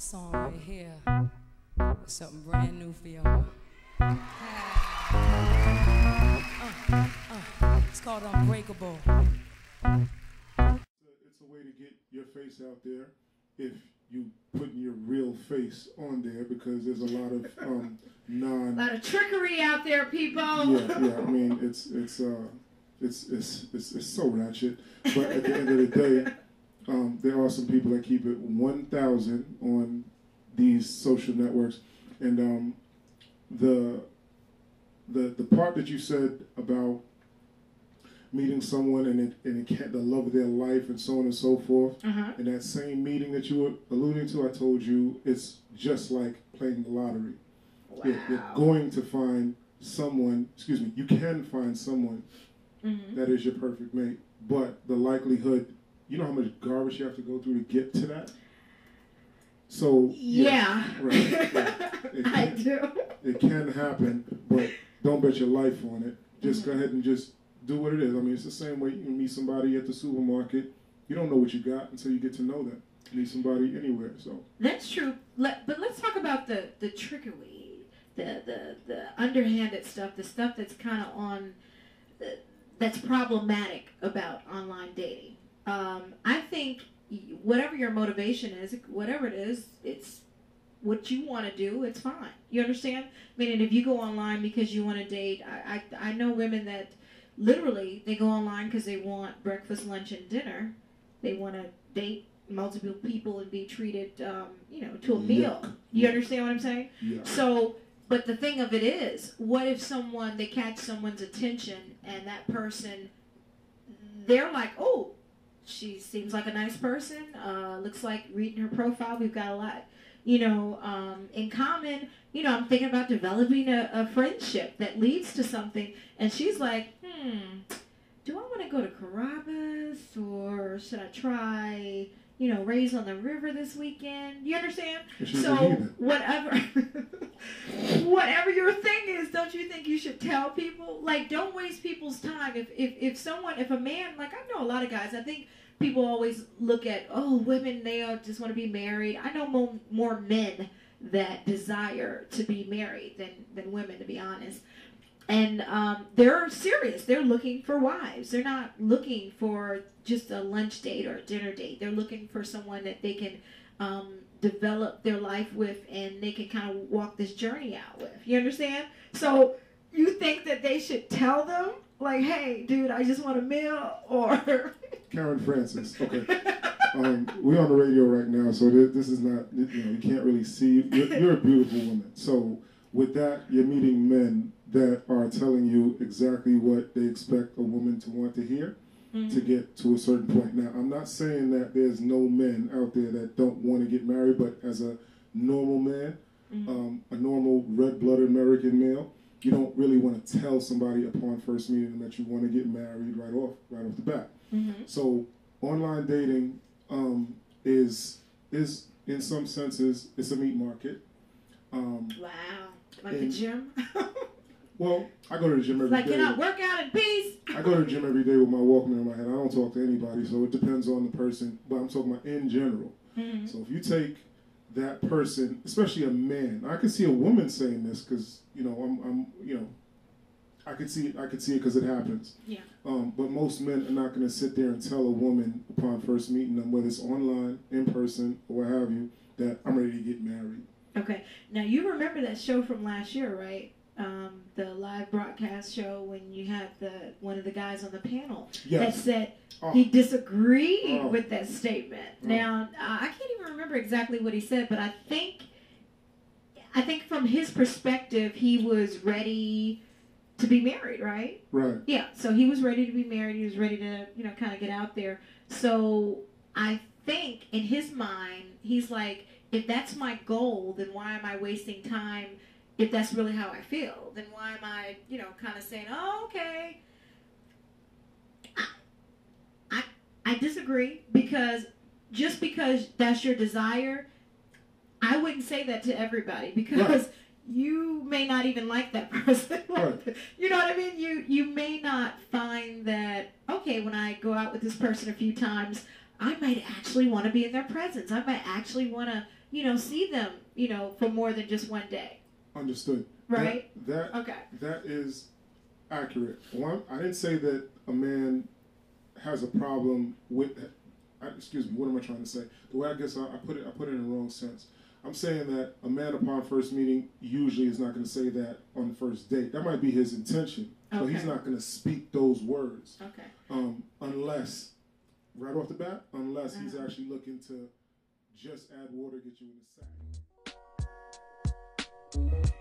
song right here. Something brand new for y'all. It's called Unbreakable. It's a way to get your face out there if you putting your real face on there, because there's a lot of a lot of trickery out there, people. Yeah. I mean, it's so ratchet. But at the end of the day, there are some people that keep it 1,000 on these social networks, and the part that you said about meeting someone and it can't, the love of their life and so on and so forth. Uh-huh. In that same meeting that you were alluding to, I told you it's just like playing the lottery. Wow. You're going to find someone, you can find someone that is your perfect mate, but the likelihood, you know how much garbage you have to go through to get to that? So, yeah. Right. I do. It can happen, but don't bet your life on it. Just go ahead and just do what it is. I mean, it's the same way you meet somebody at the supermarket. You don't know what you got until you get to know them. You meet somebody anywhere. So that's true. But let's talk about the trickery, the underhanded stuff, the stuff that's kind of on, that's problematic about online dating. I think whatever your motivation is, whatever it is, it's what you want to do. It's fine. You understand? Meaning, if you go online because you want to date, I know women that literally they go online because they want breakfast, lunch, and dinner. They want to date multiple people and be treated, to a meal. You understand what I'm saying? Yeah. So, but the thing of it is, what if they catch someone's attention and that person, they're like, oh, she seems like a nice person. Looks like reading her profile, we've got a lot, in common. I'm thinking about developing a friendship that leads to something. And she's like, do I want to go to Carrabba's or should I try, Rays on the River this weekend? You understand? So whatever your thing is, don't you think you should tell people? Like, don't waste people's time. If a man, like, I know a lot of guys, I think people always look at, women, they just want to be married. I know more men that desire to be married than women, to be honest. And they're serious. They're looking for wives. They're not looking for just a lunch date or a dinner date. They're looking for someone that they can develop their life with, and they can kind of walk this journey out with. You understand? So you think that they should tell them, like, hey, dude, I just want a meal, or... Karen Francis, okay. We're on the radio right now, so this is not, you can't really see. You're a beautiful woman. So with that, you're meeting men that are telling you exactly what they expect a woman to want to hear to get to a certain point. Now, I'm not saying that there's no men out there that don't want to get married, but as a normal man, a normal red-blooded American male, you don't really want to tell somebody upon first meeting that you want to get married right off the bat. So online dating is in some senses, it's a meat market. Wow, like a gym. Well, I go to the gym every day. Can I work out in peace? I go to the gym every day with my Walkman in my hand. I don't talk to anybody, so it depends on the person. But I'm talking about in general. So if you take that person, especially a man, I can see a woman saying this because I could see it because it happens. Yeah. But most men are not going to sit there and tell a woman upon first meeting them, whether it's online, in person, or what have you, that I'm ready to get married. Okay. Now you remember that show from last year, right? The live broadcast show when you had one of the guys on the panel that said he disagreed with that statement. Now I can't even remember exactly what he said, but I think from his perspective he was ready to be married, right? Right. Yeah. So he was ready to be married. He was ready to kind of get out there. So I think in his mind he's like, if that's my goal, then why am I wasting time? If that's really how I feel, then why am I, kind of saying, oh, okay. I disagree, because just because that's your desire, I wouldn't say that to everybody, because you may not even like that person. You know what I mean? You may not find that, okay, when I go out with this person a few times, I might actually want to be in their presence. I might actually want to see them, for more than just one day. Understood. Right? Okay. That is accurate. One, I didn't say that a man has a problem with. Excuse me. What am I trying to say? The way I guess I put it in the wrong sense. I'm saying that a man upon first meeting usually is not going to say that on the first date. That might be his intention, but he's not going to speak those words. Okay. Unless, right off the bat, he's actually looking to just add water, get you in the sack.